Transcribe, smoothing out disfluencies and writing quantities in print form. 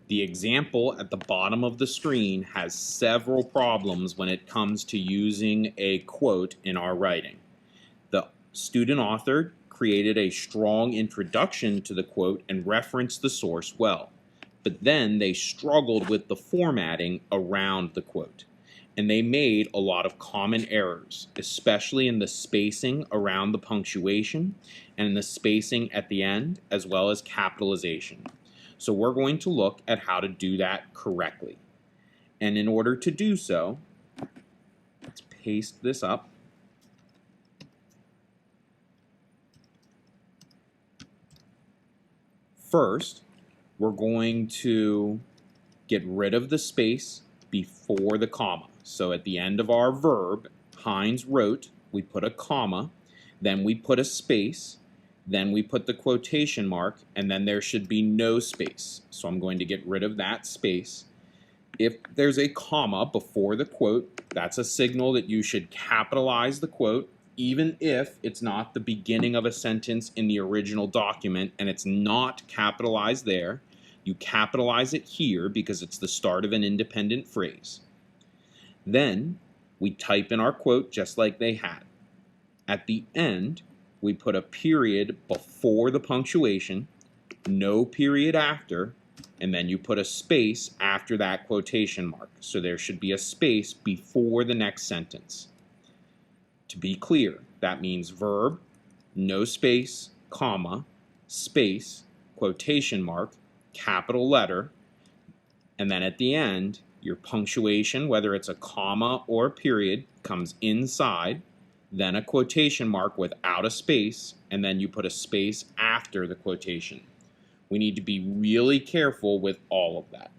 The example at the bottom of the screen has several problems when it comes to using a quote in our writing. The student author created a strong introduction to the quote and referenced the source well, but then they struggled with the formatting around the quote. And they made a lot of common errors, especially in the spacing around the punctuation and in the spacing at the end, as well as capitalization. So we're going to look at how to do that correctly. And in order to do so, let's paste this up. First, we're going to get rid of the space before the comma. So at the end of our verb, Heinz wrote, we put a comma, then we put a space, then we put the quotation mark, and then there should be no space. So I'm going to get rid of that space. If there's a comma before the quote, that's a signal that you should capitalize the quote, even if it's not the beginning of a sentence in the original document and it's not capitalized there. You capitalize it here because it's the start of an independent phrase. Then we type in our quote just like they had. At the end, we put a period before the punctuation, no period after, and then you put a space after that quotation mark. So there should be a space before the next sentence. To be clear, that means verb, no space, comma, space, quotation mark, capital letter, and then at the end, your punctuation, whether it's a comma or a period, comes inside, then a quotation mark without a space, and then you put a space after the quotation. We need to be really careful with all of that.